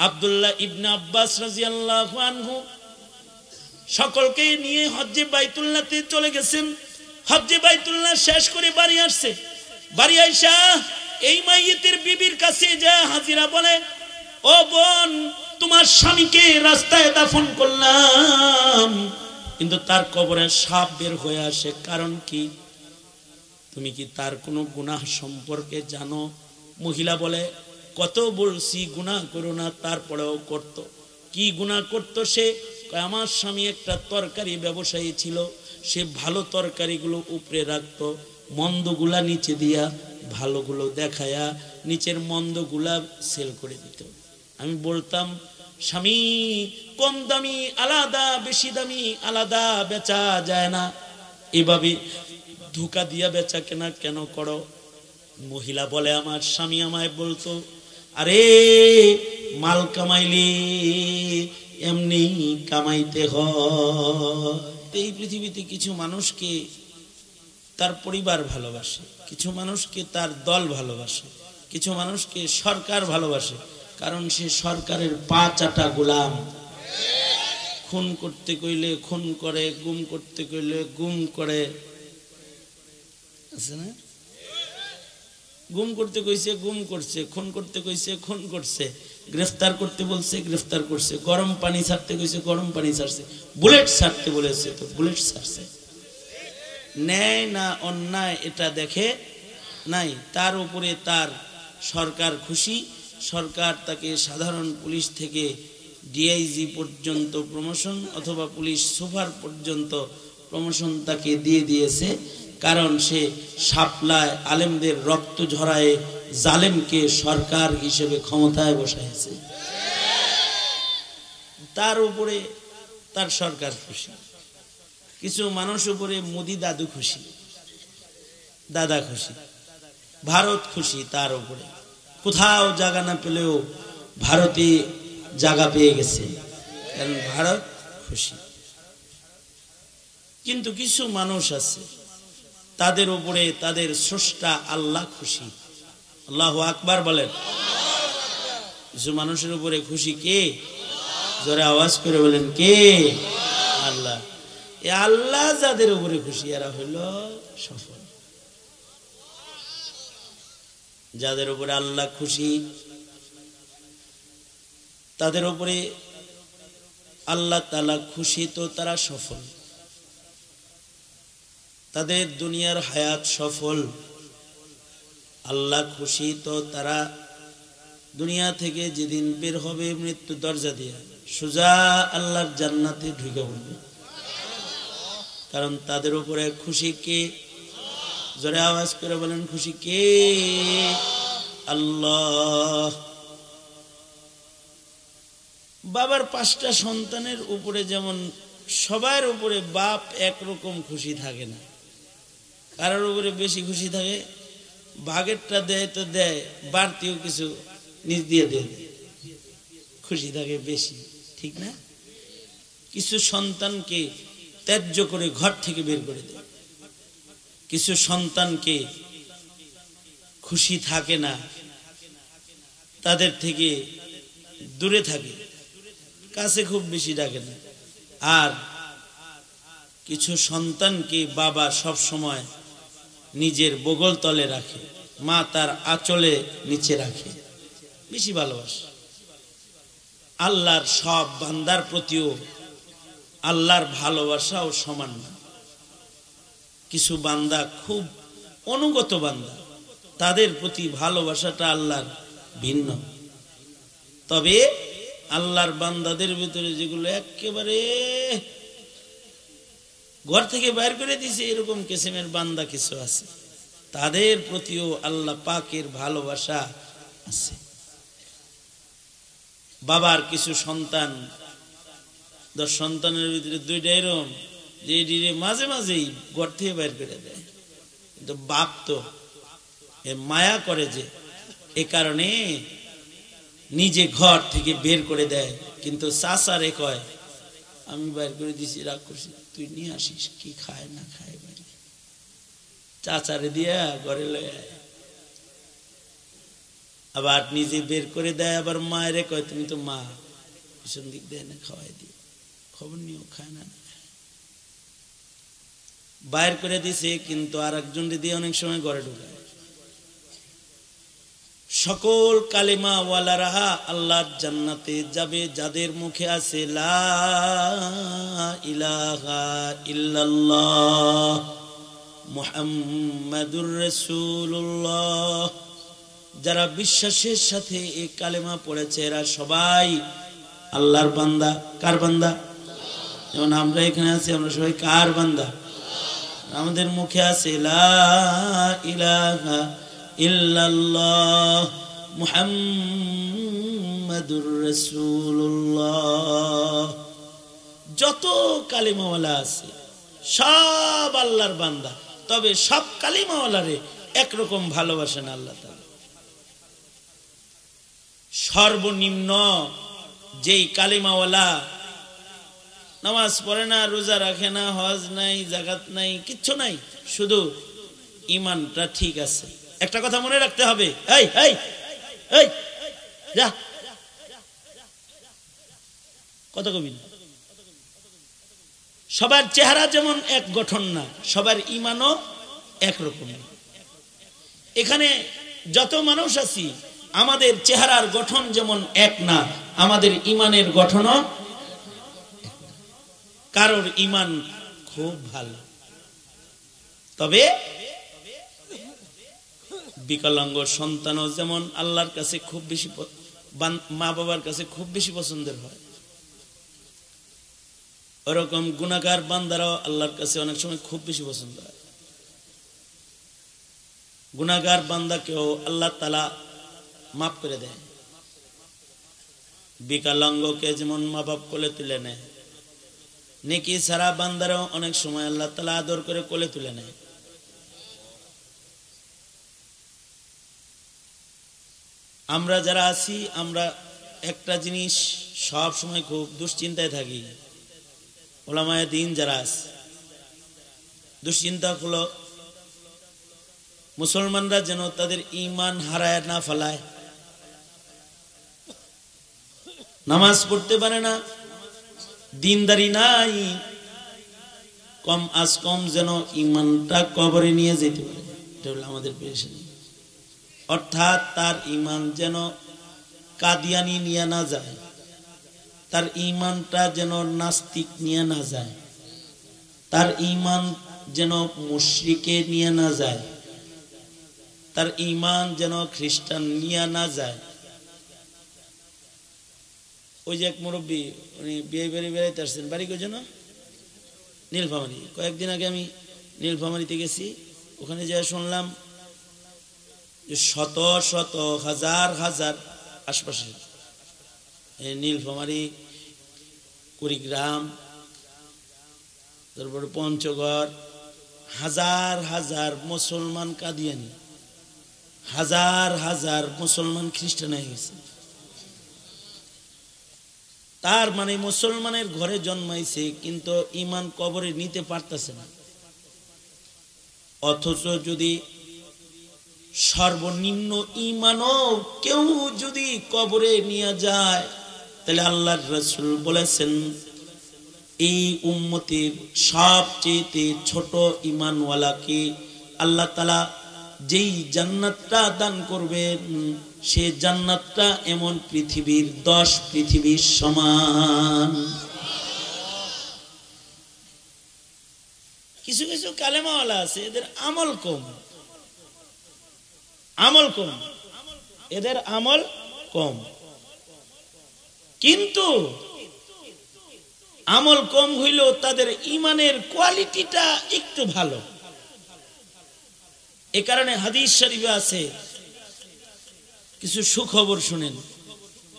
আব্দুল্লাহ ইবনে আব্বাস রাদিয়াল্লাহু আনহু সকলকে নিয়ে হজ্জে বাইতুল্লাহতে চলে গেছেন। হজ্জে বাইতুল্লাহ শেষ করে বাড়ি আসছে। বাড়ি আইসা এই মাইয়িতের বিবির কাছে যা হাজিরা বলে, ও বোন, তোমার স্বামীকে রাস্তায় দাফন করলাম, কিন্তু তার কবরে সাপ বের হয়ে আসে, কারণ কি? তুমি কি তার কোনো গুনাহ সম্পর্কে জানো? মহিলা বলে, কত বলছি গুনাহ করো না, তারপরেও করত। কি গুনাহ করত সে? আমার স্বামী একটা তরকারি ব্যবসায়ী ছিল, সে ভালো তরকারিগুলো উপরে রাখতো, মন্দগুলা নিচে দিয়া ভালোগুলো দেখায়া নিচের মন্দগুলা সেল করে দিত। আমি বলতাম, স্বামী কম দামি আলাদা, বেশি দামি আলাদা বেচা যায় না, এভাবে ধোঁকা দিয়া বেচা কেনা কেন করো? মহিলা বলে, আমার স্বামী আমায় বলতো, আরে মাল কামাইলে এমনি কামাইতে হয়। এই পৃথিবীতে কিছু মানুষকে তার পরিবার ভালোবাসে, কিছু মানুষকে তার দল ভালোবাসে, কিছু মানুষকে সরকার ভালোবাসে, কারণ সে সরকারের পা চাটা গোলাম। খুন করতে কইলে খুন করে, গুম করতে কইলে গুম করে, আছে না? গুম করতে কইছে গুম করছে, খুন করতে কইছে খুন করছে, গ্রেফতার করতে বলছে গ্রেফতার করছে, গরম পানি ছাড়তে কইছে গরম পানি ছাড়ছে, বুলেট ছাড়তে বলেছে তো বুলেট ছাড়ছে। ন্যায় না অন্যায় এটা দেখে নাই, তার উপরে তার সরকার খুশি। সরকার তাকে সাধারণ পুলিশ থেকে ডিআইজি পর্যন্ত প্রমোশন অথবা পুলিশ সুপার পর্যন্ত প্রমোশন তাকে দিয়ে দিয়েছে, কারণ সে শাপলায় আলেমদের রক্ত ঝরায় জালেমকে সরকার হিসেবে ক্ষমতায় বসাইছে। তার উপরে তার সরকার খুশি। কিছু মানুষ উপরে মোদি দাদু খুশি, দাদা খুশি, ভারত খুশি তার উপরে। কোথাও জায়গা না পেলেও ভারতে জায়গা পেয়ে গেছে, কারণ ভারত খুশি। কিন্তু কিছু মানুষ আছে তাদের উপরে তাদের স্রষ্টা আল্লাহ খুশি। আল্লাহু আকবার বলেন। কিছু মানুষের উপরে খুশি কে? জোরে আওয়াজ করে বলেন, কে? আল্লাহ। এ আল্লাহ যাদের উপরে খুশি এরা হইল সফল। যাদের উপরে আল্লাহ খুশি তাদের উপরে আল্লাহ তাআলা খুশি, তো তারা সফল, তাদের দুনিয়ার হায়াত সফল। আল্লাহ খুশি, তো তারা দুনিয়া থেকে যেদিন বের হবে মৃত্যু দরজা দিয়ে সোজা আল্লাহর জান্নাতে ঢুকে পড়বে, কারণ তাদের উপরে খুশি কে? জোরে আওয়াজ করে বলেন, খুশি কে? আল্লাহ। বাবার 5টা সন্তানের উপরে যেমন সবার উপরে বাপ একরকম খুশি থাকে না, কারোর উপরে বেশি খুশি থাকে, ভাগেরটা দেয় তো দেয়, বাড়তিও কিছু নিজ দিয়ে দেয়, খুশি থাকে বেশি, ঠিক না? কিছু সন্তানকে ত্যায্য করে ঘর থেকে বের করে দেয়, কিছু সন্তানকে খুশি থাকে না, তাদের থেকে দূরে থাকে, কাছে খুব বেশি ডাকে না। আর কিছু সন্তানকে বাবা সব সময় নিজের বগল তলে রাখে, মা তার আঁচলে নিচে রাখে, বেশি ভালোবাসে। আল্লাহর সব বান্দার প্রতিও আল্লাহর ভালোবাসাও সমান না। কিছু বান্দা খুব অনুগত বান্দা, তাদের প্রতি ভালোবাসাটা আল্লাহর ভিন্ন। তবে আল্লাহর বান্দাদের ভিতরে যেগুলো একেবারে ঘর থেকে বাইর করে দিয়েছে এরকম কিসিমের বান্দা কিছু আছে, তাদের প্রতিও আল্লাহ পাকের ভালোবাসা আছে। বাবার কিছু সন্তান, 10 সন্তানের ভিতরে 2টা এরকম যে মাঝে মাঝেই ঘর থেকে বাইর করে দেয়, কিন্তু বাপ তো মায়া করে যে, এ কারণে নিজে ঘর থেকে বের করে দেয়, কিন্তু চাচারে কয় আমি বাইর করে দিছি, রাগ করছি, তুই নিয়ে আসিস, কি খায় না খায় বাইরে, চাচারে দিয়া ঘরে লয়ে আয়। আবার নিজে বের করে দেয়, আবার মায়ের কয় তুমি তো মা, পিছন দিক দেয় না, খাওয়াই দিয়ে খবর নিয়েও খায় না, বাইর করে দিছে, কিন্তু আর একজন দিয়ে অনেক সময় ঘরে ঢুকায়। সকল কালেমা ওয়ালারা আল্লাহর জান্নাতে যাবে যাদের মুখে আছে লা ইলাহা ইল্লাল্লাহ মুহাম্মাদুর রাসূলুল্লাহ। যারা বিশ্বাসের সাথে এই কালেমা পড়েছে এরা সবাই আল্লাহর বান্দা। কার বান্দা? যেমন আমরা এখানে আছি, আমরা সবাই কার বান্দা? আমাদের মুখে আছে লা ইলাহা ইল্লাল্লাহ মুহাম্মাদুর রাসূলুল্লাহ। যত কালিমাওয়ালা আছে সব আল্লাহর বান্দা, তবে সব কালিমাওয়ালারে একরকম ভালোবাসেন আল্লাহ তাআলা। সর্বনিম্ন যেই কালিমাওয়ালা নামাজ পড়ে না, রোজা রাখে না, হজ নাই, যাকাত নাই, কিচ্ছু নাই, শুধু ঈমানটা ঠিক আছে। একটা কথা মনে রাখতে হবে, এই এই এই যা কত কবি, সবার চেহারা যেমন এক গঠন না, সবার ঈমানও একরকম। এখানে যত মানুষ আছি আমাদের চেহারার গঠন যেমন এক না, আমাদের ঈমানের গঠনও। কারোর ঈমান খুব ভালো, তবে বিকলাঙ্গ সন্তানও যেমন আল্লাহর কাছে খুব বেশি, মা বাবার কাছে খুব বেশি পছন্দের হয়, ওরকম গুনাহগার বান্দারাও আল্লাহর কাছে অনেক সময় খুব বেশি পছন্দ হয়। গুনাহগার বান্দাকেও আল্লাহ তাআলা মাফ করে দেয়, বিকলাঙ্গকে যেমন মা বাপ কোলে তুলে নেয়, নেকি ছাড়া বান্দারাও অনেক সময় আল্লাহ তাআলা আদর করে কোলে তুলে নেয়। আমরা যারা আছি, আমরা একটা জিনিস সব সময় খুব দুশ্চিন্তায় থাকি, ওলামায়ে দ্বীন যারা আছে, দুশ্চিন্তা হলো মুসলমানরা যেন তাদের ঈমান হারায় না ফেলায়, নামাজ পড়তে পারে না, দিনদারি নাই, কম আজ কম যেন ঈমানটা কবরে নিয়ে যেতে পারে। এটা হলো আমাদের পেরেশানি। অর্থাৎ তার ঈমান যেন কাদিয়ানি নিয়ে না যায়, তার ঈমানটা যেন নাস্তিক নিয়ে না যায়, তার ঈমান যেন মুশরিকে নিয়ে না যায়, তার ঈমান যেন খ্রিস্টান নিয়ে না যায়। ওই যে এক মুরব্বী, উনি বিয়ে বাড়ি বেড়াইতে আসছেন, বাড়ি কই যেন নীলফামারী। কয়েকদিন আগে আমি নীলফামারীতে গেছি, ওখানে যা শুনলাম শত শত হাজার হাজার আশপাশে নীলফামারী, কুড়িগ্রাম, তারপরে পঞ্চগড়, হাজার হাজার মুসলমান কাদিয়ানি, হাজার হাজার মুসলমান খ্রিস্টান হয়ে গেছে। তার মানে মুসলমানের ঘরে জন্মাইছে, কিন্তু ঈমান কবরে নিতে পারতেছে না। অথচ যদি সর্বনিম্ন ঈমানও কেউ যদি কবরে নিয়ে যায়, তাহলে আল্লাহর রাসূল বলেছেন এই উম্মতের সবচেয়ে ছোট ঈমানওয়ালাকে আল্লাহ তাআলা যেই জান্নাতটা দান করবেন, সে জান্নাতটা এমন পৃথিবীর 10 পৃথিবীর সমান। কিছু কিছু কালেমাওয়ালা আছে, এদের আমল কম, আমল কম, এদের আমল কম, কিন্তু আমল কম হইলেও তাদের ঈমানের কোয়ালিটিটা একটু ভালো। এ কারণে হাদিস শরীফে আছে, কিছু সুখবর শুনেন,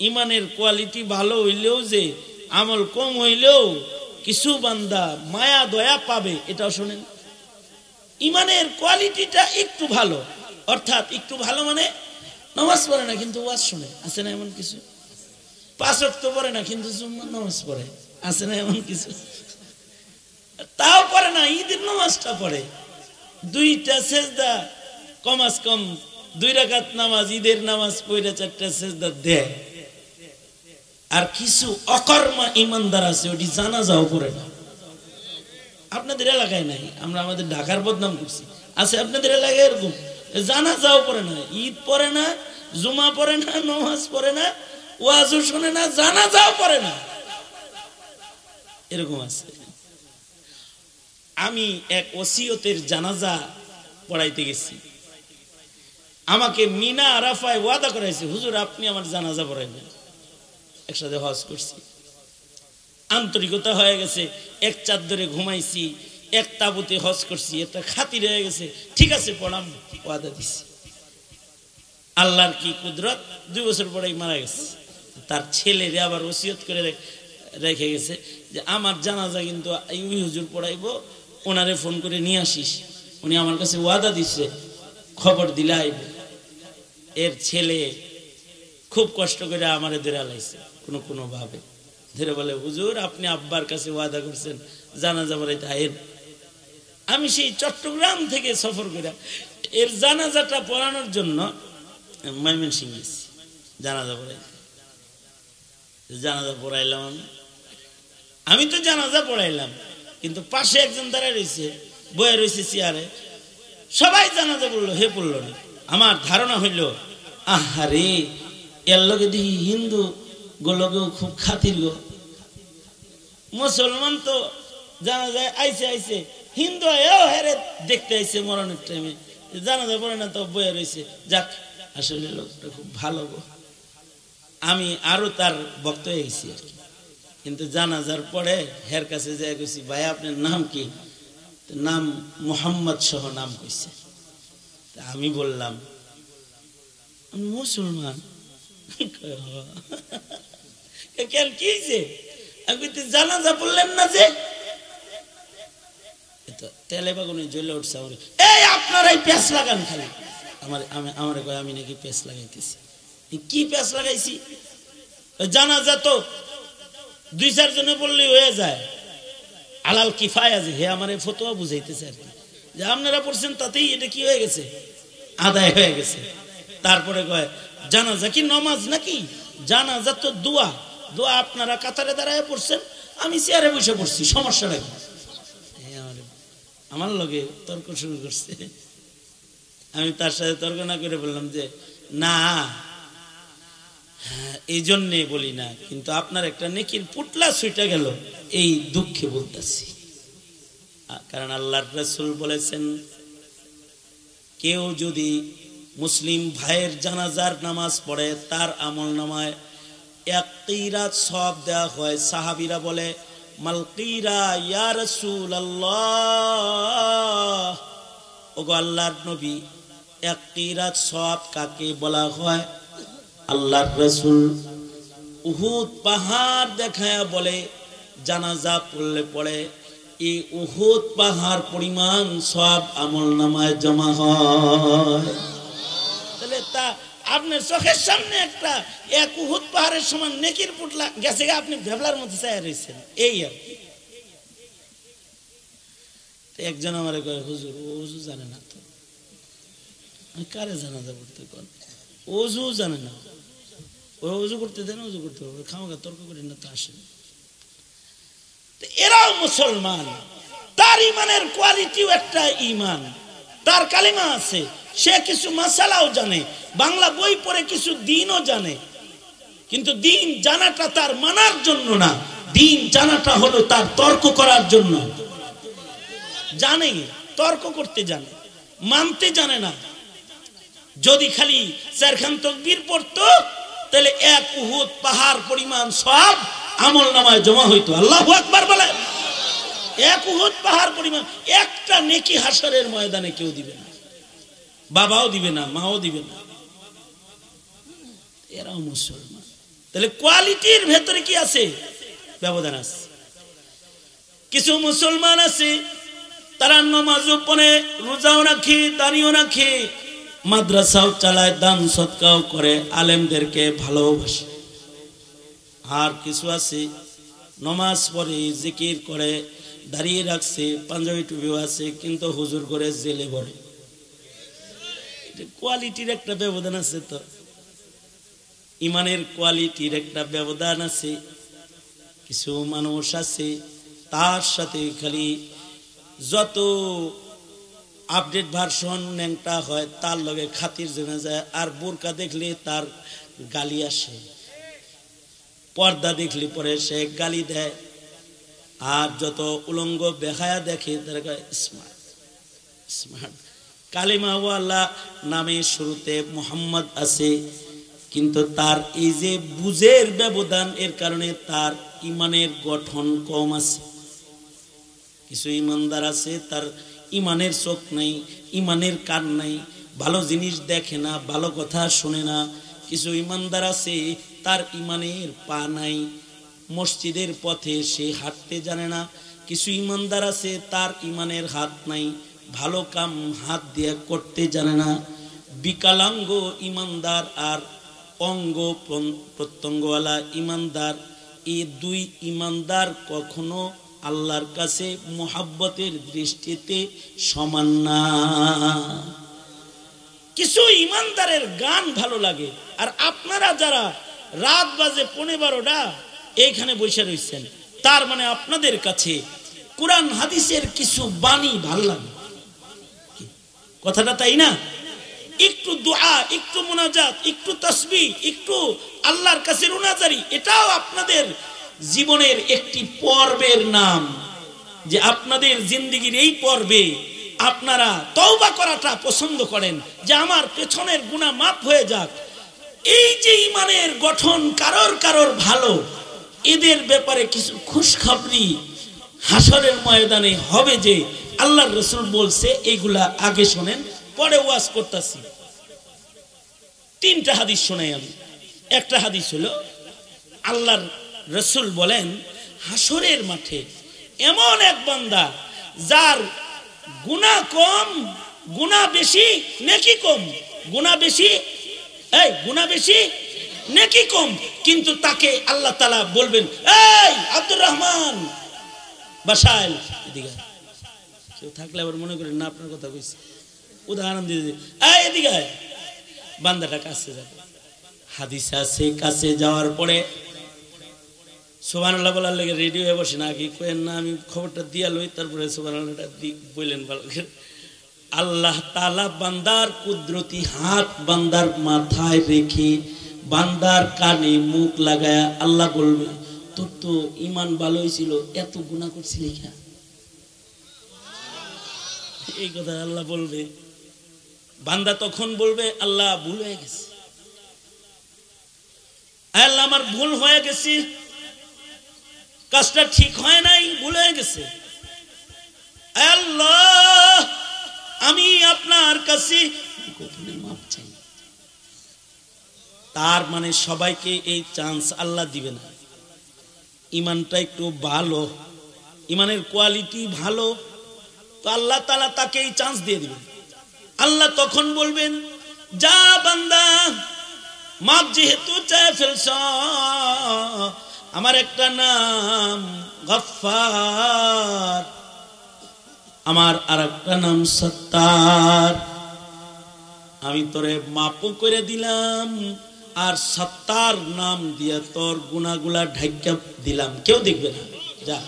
ঈমানের কোয়ালিটি ভালো হইলেও যে আমল কম হইলেও কিছু বান্দা মায়া দয়া পাবে, এটাও শুনেন। ঈমানের কোয়ালিটিটা একটু ভালো, অর্থাৎ একটু ভালো মানে নামাজ পড়ে না কিন্তু ওয়াজ শুনে, আছে না এমন কিছু? 5 ওয়াক্ত পড়ে না কিন্তু জুম্মার নামাজ পড়ে, আছে না এমন কিছু? তাও পড়ে না, ঈদের নামাজটা পড়ে, 2টা সেজদা কম আজ কম 2 রাকাত নামাজ ঈদের নামাজ পড়ে 4টা সিজদা দেয় আর কিছু অকর্মা ইমানদার আছে ওটি জানাজাও পড়ে না আপনাদের এলাকায় নাই আমরা আমাদের ঢাকার বদনাম করছি আছে আপনাদের এলাকায় এরকম জানাজাও পড়ে না ঈদ পড়ে না জুমা পড়ে না নামাজ পড়ে না ওয়াজও শুনে না জানাজাও পড়ে না এরকম আছে আমি এক ওসিয়তের জানাজা পড়াইতে গেছি আমাকে মিনা আরাফায় ওয়াদা করাইছে হুজুর আপনি আমার জানাজা পড়াইবেন একসাথে হজ করছি আন্তরিকতা হয়ে গেছে এক চাদরে ঘুমাইছি এক তাবুতে হজ করছি একটা খাতির হয়ে গেছে ঠিক আছে পড়াম ওয়াদা দিছি আল্লাহর কি কুদরত 2 বছর পরেই মারা গেছে তার ছেলেরে আবার ওসিয়ত করে রেখে গেছে যে আমার জানাজা কিন্তু এই হুজুর পড়াইবো ওনারে ফোন করে নিয়ে আসিস উনি আমার কাছে ওয়াদা দিচ্ছে খবর দিলে আইবে এর ছেলে খুব কষ্ট করে আমারে ধরে লাইছে কোনো ভাবে ধরে বলে হুজুর আপনি আব্বার কাছে ওয়াদা করছেন জানাজা পড়াইতে আইন আমি সেই চট্টগ্রাম থেকে সফর করে এর জানাজাটা পড়ানোর জন্য ময়মনসিংহ গেছি জানাজা পড়াইতে জানাজা পড়াইলাম আমি তো জানাজা পড়াইলাম কিন্তু পাশে একজন দাঁড়ায় রয়েছে বয়ে রয়েছে চেয়ারে সবাই জানাজা পড়লো হে পড়লো না আমার ধারণা হইল আহারে এর লগে দেখি হিন্দু গোলকেও খুব খাতির গো মুসলমান তো জানা যায় আইছে হিন্দু এও হেরে দেখতে আইছে মরণের টাইমে জানাজা পড়ে না তো বয়ে রয়েছে যাক আসলে লোকটা খুব ভালো গো আমি আরো তার বক্ত হয়ে গেছি আর কি কিন্তু জানাজার পরে হের কাছে যাই কইছি ভাই আপনার নাম কি নাম মোহাম্মদ সহ নাম কইছে আমি বললাম আমি মুসলমান কেন কি হয়েছে আমি জানাজা বললেন না যে তেলে বাগুনে জ্বলে উঠছে আমার এই আপনারাই পেঁচ লাগান খালি আমার কয় আমি নাকি পেঁচ লাগাইতেছি কি পেঁচ লাগাইছি জানাজা তো 2-4 জনে বললে হয়ে যায় আলাল কিফায়া যে হে আমার ফতোয়া বুঝাইতেছে আর কি যে আপনারা পড়ছেন তাতেই এটা কি হয়ে গেছে আদায় হয়ে গেছে তারপরে কয় জানাজা কি নামাজ নাকি জানাজা তো দোয়া দোয়া আপনারা কাতারে দাঁড়ায় পড়ছেন আমি চেয়ারে বসে পড়ছি সমস্যা নাকি আমার লগে তর্ক শুরু করছে আমি তার সাথে তর্ক না করে বললাম যে না এই জন্যে বলি না কিন্তু আপনার একটা নেকির পুটলা ছুটে গেল এই দুঃখে বলতেছি কারণ আল্লাহর রাসূল বলেছেন কেউ যদি মুসলিম ভাইয়ের জানাজার নামাজ পড়ে তার আমলনামায় 1 কিরাত সওয়াব দেওয়া হয় সাহাবীরা বলে মাল কিরা ইয়া রাসূলুল্লাহ ওগো আল্লাহর নবী 1 কিরাত সওয়াব কাকে বলা হয় আল্লাহর রাসূল উহুদ পাহাড় দেখায়া বলে জানাজা পড়লে পড়ে এই উহুদ পাহাড় পরিমাণ সওয়াব আমলনামায় জমা হয় তাহলে তা আপনার চোখের সামনে একটা এক উহুদ পাহাড়ের সমান নেকির পুটলা গেছে আপনি ভেবলার মধ্যে চাইয়া রয়েছেন এই আর কি একজন আমার কয় হুজুর ওযু জানে না তো আমি কারে জানাজা পড়তে কোন ওযু জানে না ওই ওযু করতে দেন ওযু করতে হবে খাওয়া তর্ক করেন না তা আসে এরাও মুসলমান তার ইমানের কোয়ালিটিও একটা ইমান তার কালিমা আছে সে কিছু মাসালাও জানে বাংলা বই পড়ে কিছু দিনও জানে কিন্তু দিন জানাটা তার মানার জন্য না দিন জানাটা হলো তার তর্ক করার জন্য জানে তর্ক করতে জানে মানতে জানে না যদি খালি 4 খান তাকবীর পড়তো তাহলে এক উহুদ পাহাড় পরিমাণ সওয়াব আমলনামায় জমা হইতো আল্লাহু আকবার বলেন এক উহুদ পাহাড় পরিমাণ একটা নেকি হাসরের ময়দানে কেউ দিবে না বাবাও দিবে না মাও দিবে না এরাও মুসলমান তাহলে কোয়ালিটির ভেতরে কি আছে ব্যবধান আছে কিছু মুসলমান আছে তারা নামাজও পড়ে রোজাও রাখে দানিও রাখে মাদ্রাসাও চালায় দান সদকাও করে আলেমদেরকে ভালোবাসে আর কিছু আছে নামাজ পড়ে জিকির করে দাঁড়িয়ে রাখছে পাঞ্জাবি টুপিও আছে কিন্তু হুজুর করে জেলে পড়ে কোয়ালিটির একটা ব্যবধান আছে, তো ইমানের কোয়ালিটির একটা ব্যবধান আছে। কিছু মানুষ আছে তার সাথে খালি যত আপডেট ভার্সন ন্যাংটা হয় তার লগে খাতির জমে যায়, আর বোরকা দেখলে তার গালি আসে, পর্দা দেখলে পরে সে গালি দেয়, আর যত উলঙ্গ বেহায়া দেখে তার স্মার্ট স্মার্ট। কালিমাওয়ালা নামে শুরুতে মোহাম্মদ আছে, কিন্তু তার এই যে বুঝের ব্যবধান এর কারণে তার ইমানের গঠন কম আছে। কিছু ইমানদার আছে তার ইমানের চোখ নাই, ইমানের কান নাই, ভালো জিনিস দেখে না, ভালো কথা শুনে না। কিছু ইমানদার আছে তার ইমানের পা নাই, মসজিদের পথে সে হাঁটতে জানে না। কিছু ইমানদার আছে তার ইমানের হাত নাই, ভালো কাম হাত দিয়ে করতে জানে না। বিকলাঙ্গ ইমানদার আর অঙ্গ প্রত্যঙ্গওয়ালা ইমানদার, এই দুই ইমানদার কখনো আল্লাহর কাছে মোহাব্বতের দৃষ্টিতে সমান না। কিছু ইমানদারের গান ভালো লাগে, আর আপনারা যারা রাত বাজে 11:30 এইখানে বসে রয়েছেন, তার মানে আপনাদের কাছে কোরআন হাদিসের কিছু বাণী ভালো লাগে, কথাটা তাই না? একটু দোয়া, একটু মুনাজাত, একটু তাসবিহ, একটু আল্লাহর কাছে রুনাজারি, এটাও আপনাদের জীবনের একটি পর্বের নাম। যে আপনাদের জিন্দেগির এই পর্বে আপনারা তওবা করাটা পছন্দ করেন, যে আমার পেছনের গুনাহ মাফ হয়ে যাক। এই যে ইমানের গঠন কারোর কারোর ভালো, এদের ব্যাপারে কিছু খুশখবরি হাসরের ময়দানে হবে, যে আল্লাহর রাসূল বলছে, এইগুলা আগে শোনেন, পরে ওয়াজ করতেছি। 3টা হাদিস শোনাই আমি। একটা হাদিস হলো আল্লাহর রাসূল বলেন, হাসরের মাঠে এমন এক বান্দা যার গুনাহ কম, গুনাহ বেশি, নেকি কম, গুনাহ বেশি, গুনাহ বেশি, নেকি কম, কিন্তু তাকে আল্লাহ তাআলা বলবেন, এই আব্দুর রহমান বাসাইল, এদিকে কেউ থাকলে আবার মনে করেন না আপনার কথা কইছি, উদাহরণ দিয়ে এদিকে বান্দাটা কাছে যাবে। হাদিস আছে কাছে যাওয়ার পরে সুবহানাল্লাহ বলার লেগে রেডি হয়ে বসে, না কি কইেন না, আমি খবরটা দিয়া লই, তারপরে সুবহানাল্লাহটা বললেন ভালো। আল্লাহ তাআলা বান্দার কুদরতি হাত বান্দার মাথায় রেখে বান্দার কানে মুখ লাগায়া আল্লাহ বলবে, তোর তো ঈমান ভালোই ছিল, এত গুনাহ করছিলি কেন? এই কথা আল্লাহ বলবে। বান্দা তখন বলবে, আল্লাহ ভুল হয়ে গেছে, আল্লাহ আমার ভুল হয়ে গেছে, কাজটা ঠিক হয় নাই, ভুল হয়ে গেছে, আল্লাহ আমি আপনার কাছে মাপ চাই। তার মানে সবাইকে এই চান্স আল্লাহ দিবে না। ইমানটা একটু ভালো, ইমানের কোয়ালিটি ভালো, তো আল্লাহ তাআলা তাকে এই চান্স দিয়ে দিবেন। আল্লাহ তখন বলবেন, যা বান্দা, মাপ যেহেতু চায় ফেলছ, আমার একটা নাম গফফার, আমার আর একটা নাম সত্তার, আমি তোরে মাপও করে দিলাম, আর সত্তার নাম দিয়া তোর গুনাহগুলা ঢাইকা দিলাম, কেউ দেখবে না, যা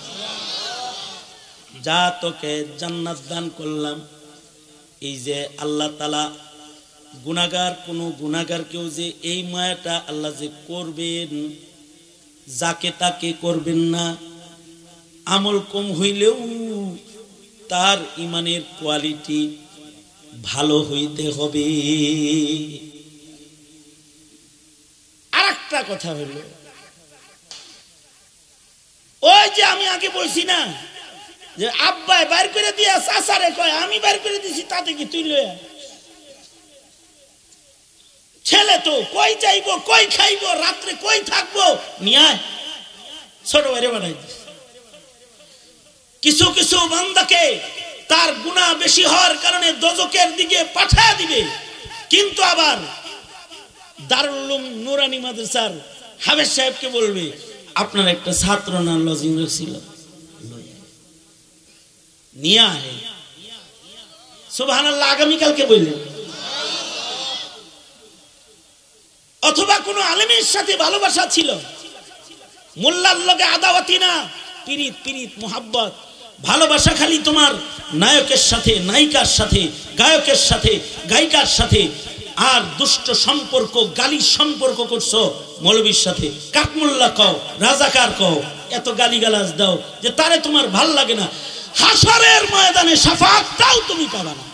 যা তোকে জান্নাত দান করলাম। এই যে আল্লাহ তাআলা গুনাহগার, কোন গুনাহগার কেউ যে এই মায়াটা আল্লাহ যে করবেন, যাকে তাকে করবেন না। আমল কম হইলেও তার ইমানের কোয়ালিটি ভালো হইতে হবে। আরেকটা কথা হলো, ওই যে আমি আগে বলছি না, যে আব্বাই বাইর করে দিয়া চাচারে কয় আমি বাইর করে দিছি, তাতে কি তুই লয়া? ছেলে তো কই যাইবো, কই খাইবো, রাত্রে কই থাকবো, নিয়ে ছোট বাইরে বানাই দিস। কিছু কিছু বান্দাকে তার গুনাহ বেশি হওয়ার কারণে দোজখের দিকে পাঠিয়ে দিবে, কিন্তু আবার দারুল উলুম নুরানি মাদ্রাসার হাফেজ সাহেবকে বলবে, আপনার একটা ছাত্র না লজিং ছিল, নিয়ে আয়। সুবহানাল্লাহ, আগামীকালকে বললেন, অথবা কোনো আলেমের সাথে ভালোবাসা ছিল, মোল্লার লগে আদাওয়াতি না, পিরিত পিরিত মোহাব্বত ভালোবাসা খালি তোমার নায়কের সাথে, নায়িকার সাথে, গায়কের সাথে, গায়িকার সাথে। আর দুষ্ট সম্পর্ক, গালির সম্পর্ক করছো মৌলবীর সাথে, কাকমুল্লা কও, রাজাকার কও, এত গালিগালাজ দাও যে তারে তোমার ভাল লাগে না। হাসরের ময়দানে শাফাআতটাও তুমি পাবা না,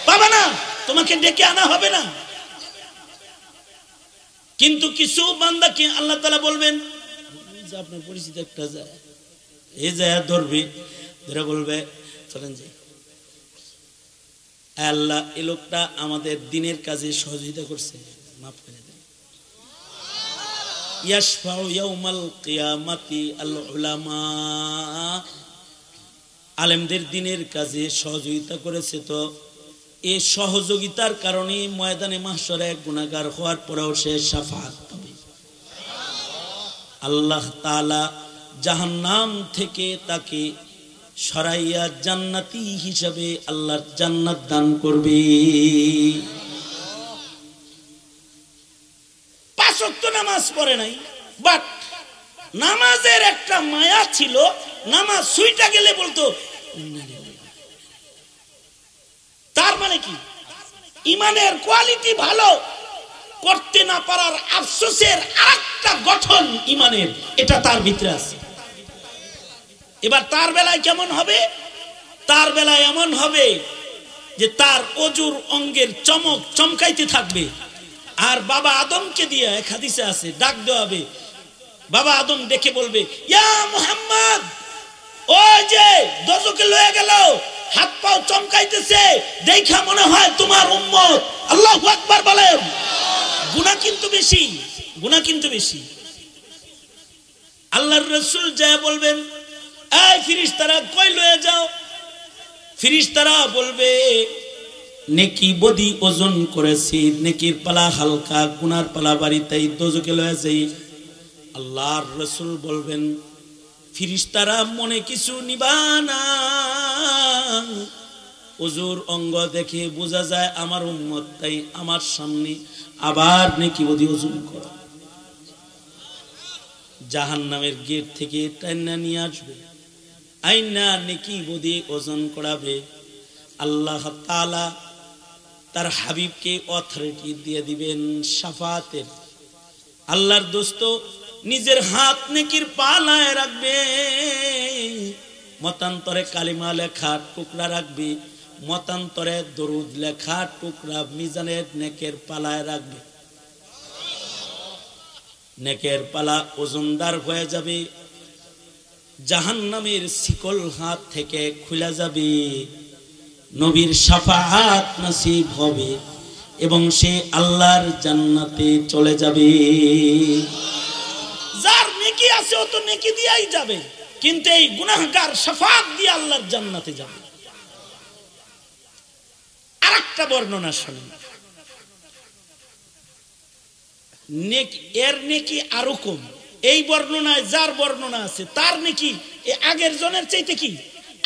পাবা না, তোমাকে ডেকে আনা হবে না। কিন্তু কিছু বান্দাকে আল্লাহ তাআলা বলবেন, যে আপনার পরিচিত একটা যায়, এই যায় ধরবে, ধরে বলবে চলেন যাই, আল্লাহ এই লোকটা আমাদের দিনের কাজে সহযোগিতা করছে, মাফ করে দেন। ইয়াশফাউ ইয়াউমাল কিয়ামাতি আল উলামা, আলেমদের দিনের কাজে সহযোগিতা করেছে, তো এই সহযোগিতার কারণে ময়দানে মাহশরে গুনাহগার হওয়ার পরেও সে শাফাআত পাবে। আল্লাহ তাআলা জাহান্নাম থেকে তাকে সরাইয়া জান্নাতি হিসাবে আল্লাহর জান্নাত দান করবে। 5 ওয়াক্ত নামাজ পড়ে নাই, বাট নামাজের একটা মায়া ছিল, নামাজ সুইটা গেলে বলতো। তার মানে কি? ইমানের কোয়ালিটি ভালো, করতে না পারার আফসোসের আরেকটা গঠন ইমানের, এটা তার ভিতরে আছে। এবার তার বেলায় কেমন হবে? তার বেলায় এমন হবে যে তার অজুর অঙ্গের চমক চমকাইতে থাকবে। আর বাবা আদমকে দিয়ে, এক হাদিসে আছে, ডাক দেওয়া হবে, বাবা আদম ডেকে বলবে, ইয়া মুহাম্মদ, ওই যে দোজখে লয়ে গেল, হাত পাও চমকাইতেছে, দেখা মনে হয় তোমার উম্মত। আল্লাহু আকবার বলেন। গুনাহ কিন্তু বেশি, গুনাহ কিন্তু বেশি। আল্লাহর রাসূল যায় বলবেন, এই ফেরেশতারা কই লয়ে যাও? ফেরেশতারা বলবে, নেকি বদি ওজন করেছি, নেকির পালা হালকা, গুনার পালা ভারী, তাই দোজখে লয়ে যাই। আল্লাহর রাসূল বলবেন, ফেরেশতারা মনে কিছু নিবা না, ওজুর অঙ্গ দেখে বোঝা যায় আমার উম্মত, তাই আমার সামনে আবার নেকি বদি ওজন করো। জাহান্নামের গেট থেকে টাইনা নিয়ে আসবে, আইনা নেকি বদি ওজন করাবে। আল্লাহ তাআলা তার হাবিবকে অথরিটি দিয়ে দিবেন শাফাতের। আল্লাহর দোস্ত নিজের হাত নেকির পালায় রাখবে, মতান্তরে কালিমা লেখা টুকরা রাখবে, মতান্তরে দরুদ লেখা টুকরা মিজানের নেকের পালায় রাখবে। নেকের পালা ওজনদার হয়ে যাবে, জাহান্নামের শিকল হাত থেকে খুলে যাবে, নবীর শাফাআত নসিব হবে এবং সে আল্লাহর জান্নাতে চলে যাবে। যার নেকি আছে ও তো নেকি দিয়েই যাবে, কিন্তু এই গুনাহগার শাফাআত দিয়ে আল্লাহর জান্নাতে যাবে। আরেকটা বর্ণনা শুনুন, নেকি, এর নেকি আরো কম। এই বর্ণনায় যার বর্ণনা আছে তার নেকি আগের জনের চাইতে কি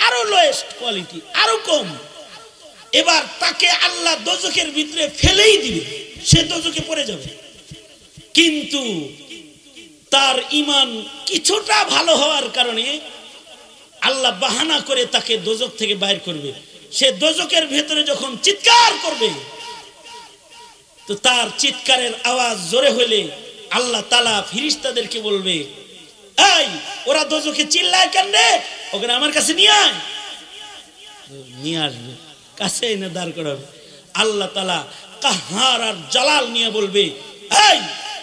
আরো লোয়েস্ট কোয়ালিটি, আরো কম। এবার তাকে আল্লাহ দোজখের ভিতরে ফেলেই দিবে, সে দোজখে পড়ে যাবে, কিন্তু তার ঈমান কিছুটা ভালো হওয়ার কারণে আল্লাহ বাহানা করে তাকে দোজখ থেকে বাইর করবে। সে দোজখের ভেতরে যখন চিৎকার করবে, তো তার চিৎকারের আওয়াজ জোরে হলে আল্লাহ তাআলা ফেরেশতাদেরকে বলবে, এই ওরা দোজখে চিল্লায় কেন রে, ওখানে আমার কাছে নিয়ে আয়। নিয়ে আসবে, কাছে এনে দাঁড় করাবে। আল্লাহ তাআলা কাহার আর জালাল নিয়ে বলবে, এই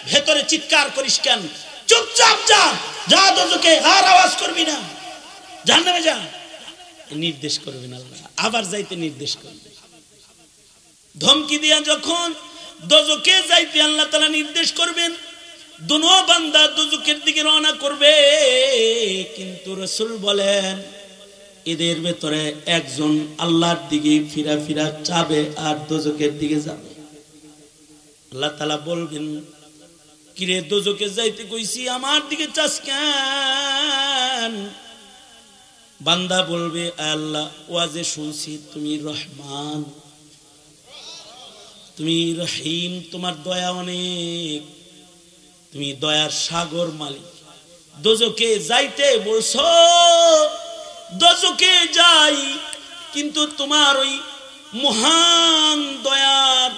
ভেতরে চিৎকার করিস কেন, চুপচাপ যা, যা দোজখে, আর আওয়াজ করবি না, জাহান্নামে যা। নির্দেশ করবেন আল্লাহ, আবার যাইতে নির্দেশ করবে। ধমকি দিয়া যখন দোজখে যাইতে আল্লাহ তাআলা নির্দেশ করবেন, দুনো বান্দা দোজখের দিকে রওনা করবে। কিন্তু রাসূল বলেন, এদের ভেতরে একজন আল্লাহর দিকে ফিরা ফিরা যাবে আর দোজখের দিকে যাবে। আল্লাহ তাআলা বলবেন, কিরে দোজখে যাইতে কইছি, আমার দিকে চাস কেন? বান্দা বলবে, আল্লাহ ওয়াজে শুনছি তুমি রহমান, তুমি রহিম, তোমার দয়া অনেক, তুমি দয়ার সাগর মালিক, দোজকে যাইতে বলছো, দোজকে যাই, কিন্তু তোমার ওই মহান দয়ার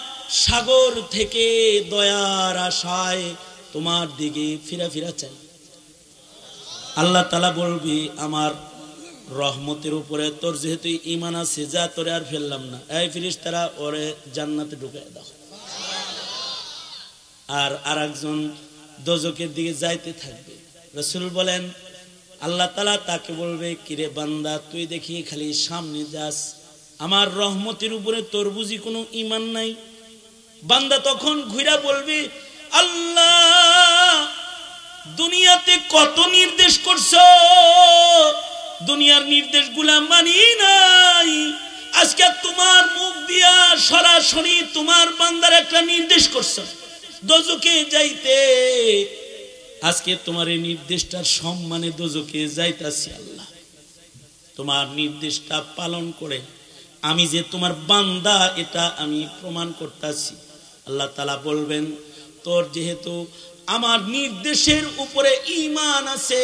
সাগর থেকে দয়ার আশায় তোমার দিকে ফিরা ফিরা চাই। আল্লাহ তাআলা বলবি আমার রহমতের উপরে তোর যেহেতু ঈমান আছে, যা তোরে আর ফেললাম না, এই ফেরেশতারা ওরে জান্নাতে ঢুকায় দাও। আর আরেকজন দোজকের দিকে যাইতে থাকবে। রাসূল বলেন আল্লাহ তাআলা তাকে বলবে, কিরে বান্দা তুই দেখি খালি সামনে যাস, আমার রহমতের উপরে তোর বুঝি কোনো ঈমান নাই? বান্দা তখন ঘুরা বলবে, আল্লাহ দুনিয়াতে কত নির্দেশ করছো, দুনিয়ার নির্দেশগুলা মানি নাই, আজকে তোমার মুখ দিয়া সরাসরি তোমার বান্দার একটা নির্দেশ করছো দোজকে যাইতে, আজকে তোমার এই নির্দেশটার সম্মানে দোজকে যাইতাছি। আল্লাহ তোমার নির্দেশটা পালন করে আমি যে তোমার বান্দা এটা আমি প্রমাণ করতেছি। আল্লাহ তাআলা বলবেন, তোর যেহেতু আমার নির্দেশের উপরে ঈমান আছে,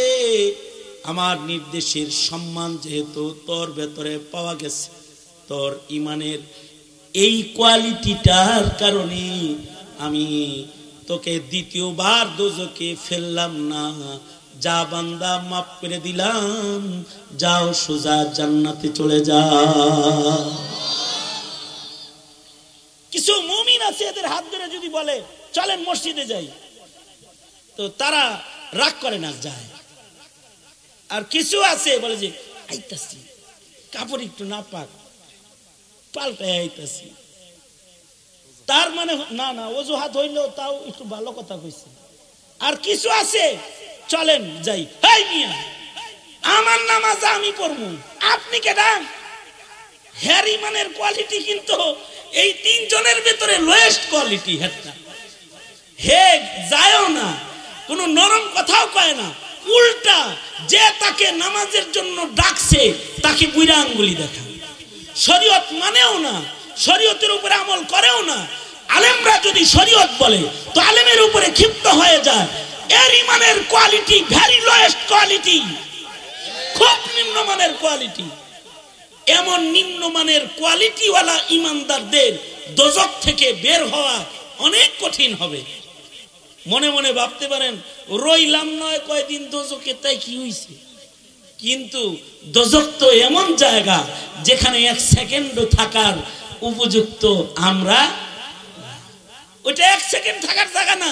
আমার নির্দেশের সম্মান যেহেতু তোর ভেতরে পাওয়া গেছে, তোর ঈমানের এই কোয়ালিটিটার কারণে আমি তোকে দ্বিতীয়বার দোজকে ফেললাম না, যা বান্দা মাফ করে দিলাম, যাও সোজা জান্নাতে চলে যা। কিছু মুমিন আছে এদের হাত ধরে যদি বলে চলেন মসজিদে যাই, তো তারা রাগ করে না, যায়। আর কিছু আছে বলে যে আইতাছি, কাপড় একটু না পাক পাল্টায় আইতাছি, তার মানে না না অজুহাত হইলেও তাও একটু ভালো কথা কইছে। আর কিছু আছে চলেন যাই, হেই মিয়া আমার নামাজ আমি পড়বো, আপনি কেডা? হের ইমানের কোয়ালিটি কিন্তু এই তিনজনের ভেতরে লোয়েস্ট কোয়ালিটি। হেডটা হে যায়ও না, কোনো নরম কথাও কয় না, উল্টা যে তাকে নামাজের জন্য ডাকছে তাকে বুইরা আঙ্গুলি দেখা, শরীয়ত মানেও না, শরীয়তের উপরে আমল করেও না। আলেমরা যদি শরীয়ত বলে তো আলেমের উপরে ক্ষিপ্ত হয়ে যায়। এর ইমানের কোয়ালিটি ভেরি লোয়েস্ট কোয়ালিটি, খুব নিম্নমানের কোয়ালিটি। এমন নিম্নমানের কোয়ালিটিওয়ালা ইমানদারদের দোজখ থেকে বের হওয়া অনেক কঠিন হবে। মনে মনে ভাবতে পারেন রইলাম নয় কয়দিন দোজখে, তাই কি হইছে? কিন্তু দোজখ তো এমন জায়গা যেখানে এক সেকেন্ডও থাকার উপযুক্ত আমরা, ওইটা এক সেকেন্ড থাকার জায়গা না।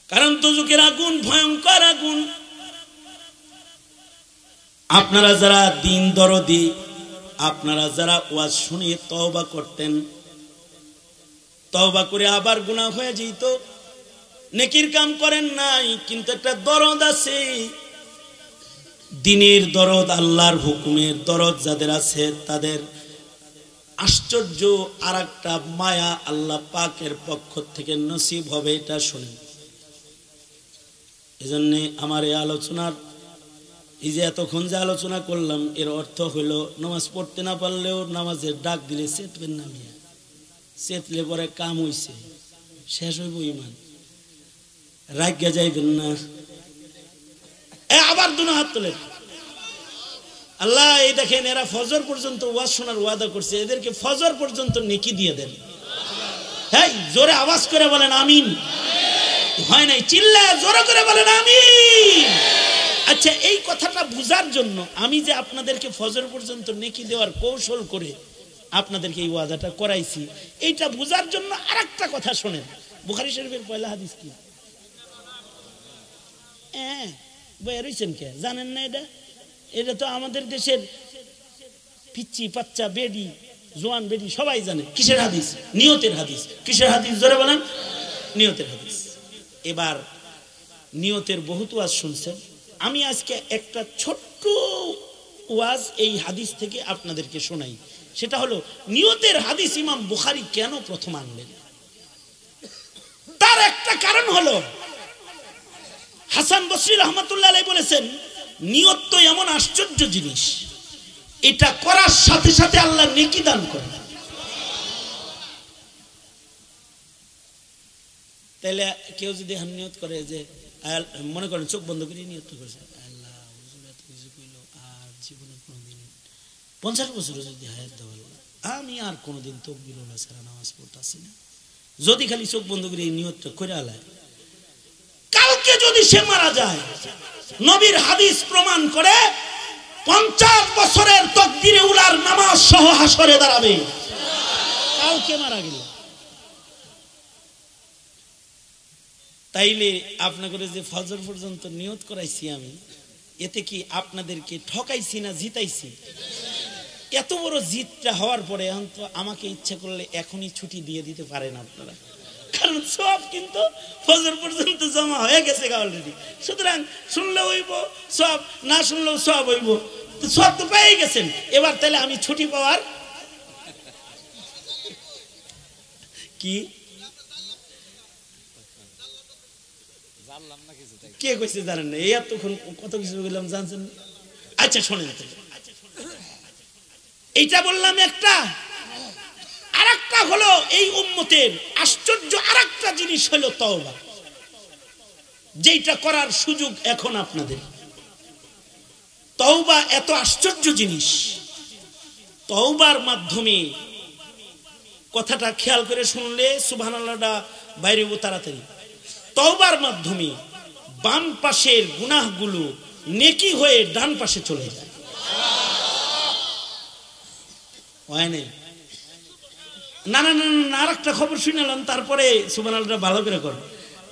কারণ দোজখের আগুন ভয়ঙ্কর আগুন। আপনারা যারা দিন দরদি, আপনারা যারা ওয়াজ শুনে তওবা করতেন, তওবা করে আবার গুনাহ হয়ে যেত, নেকির কাম করেন নাই, কিন্তু একটা দরদ আছে, দিনের দরদ, আল্লাহর হুকুমের দরদ যাদের আছে তাদের আশ্চর্য আর একটা মায়া আল্লাহ পাকের পক্ষ থেকে নসিব হবে, এটা শুনেন। এজন্য আমার এই আলোচনার, এই যে এতক্ষণ যে আলোচনা করলাম, এর অর্থ হইল নামাজ পড়তে না পারলেও নামাজের ডাক দিলে চেতবেন না, মিয়া চেতলে পরে কাম হইছে, শেষ হইব ইমান, রাজ্ঞা যাইবেন না। আবার দুনো হাত তোলেন। আল্লাহ এই দেখেন এরা ফজর পর্যন্ত ওয়াজ শোনার ওয়াদা করছে, এদেরকে ফজর পর্যন্ত নেকি দিয়ে দেন। হ্যাঁ জোরে আওয়াজ করে বলেন আমিন। হয় নাই চিল্লায় জোরে করে বলেন আমিন। আচ্ছা এই কথাটা বুঝার জন্য আমি যে আপনাদেরকে ফজর পর্যন্ত নেকি দেওয়ার কৌশল করে আপনাদেরকে এই ওয়াদাটা করাইছি, এইটা বুঝার জন্য আরেকটা কথা শোনেন। বুখারী শরীফের পয়লা হাদিস কি? বইয়া রইছেন কে? জানেন না এটা? এটা তো আমাদের দেশের পিচ্চি বাচ্চা বেডি জোয়ান বেডি সবাই জানে। কিসের হাদিস? নিয়তের হাদিস। কিসের হাদিস জোরে বলেন? নিয়তের হাদিস। এবার নিয়তের বহুত ওয়াজ শুনছেন, আমি আজকে একটা ছোট্ট ওয়াজ এই হাদিস থেকে আপনাদেরকে শোনাই। সেটা হলো নিয়তের হাদিস ইমাম বুখারী কেন প্রথম আনলেন। তার একটা কারণ হলো হাসান বসরি রহমাতুল্লাহ আলাইহি বলেছেন, নিয়ত তো এমন আশ্চর্য জিনিস, এটা করার সাথে সাথে আল্লাহ নেকি দান করেন। তাহলে কেউ যদি নিয়ত করে যে মনে করেন চোখ বন্ধ করে নিয়ত করেছে, আল্লাহ হুজুর এত কিছু কইল, আর জীবনে কোনোদিন 50 বছরে যদি হায়াত দেওয়া, আমি আর কোনোদিন তাকবীরুল্লাহ ছাড়া নামাজ পড়তাছি না। যদি খালি চোখ বন্ধ করে এই নিয়তটা করে আলায়, কালকে যদি সে মারা যায়, নবীর হাদিস প্রমাণ করে 50 বছরের তাকবীরে উলার নামাজ সহ হাসরে দাঁড়াবে। কালকে মারা গেল। তাইলে আপনাকে যে ফজর পর্যন্ত নিয়ত করাইছি আমি, এতে কি আপনাদেরকে ঠকাইছি না জিতাইছি? এত বড় জিতটা হওয়ার পরে এখন তো আমাকে ইচ্ছা করলে এখনই ছুটি দিয়ে দিতে পারেন আপনারা, কারণ সব কিন্তু ফজর পর্যন্ত জমা হয়ে গেছে অলরেডি। সুতরাং শুনলে হইব সব, না শুনলেও সব হইব, সব তো পেয়ে গেছেন। এবার তাহলে আমি ছুটি পাওয়ার কি কে কইছে জানেন না? এই এতক্ষণ কত কিছু বললাম জানছেন? আচ্ছা শোনেন, এইটা বললাম একটা। আরেকটা হলো এই উম্মতের আশ্চর্য আরেকটা জিনিস হলো তওবা, যেটা করার সুযোগ এখন আপনাদের। তওবা এত আশ্চর্য জিনিস। তওবার মাধ্যমে, কথাটা খেয়াল করে শুনলে সুবহানাল্লাহটা বাইরে তাড়াতাড়ি, তওবার মাধ্যমে বাম পাশের গুনাহগুলো নেকি হয়ে ডান পাশে চলে যায়। হয় নাই? না না না, আরেকটা খবর শুনালাম, তারপরে সুবহানাল্লাহ ভালো করে কর।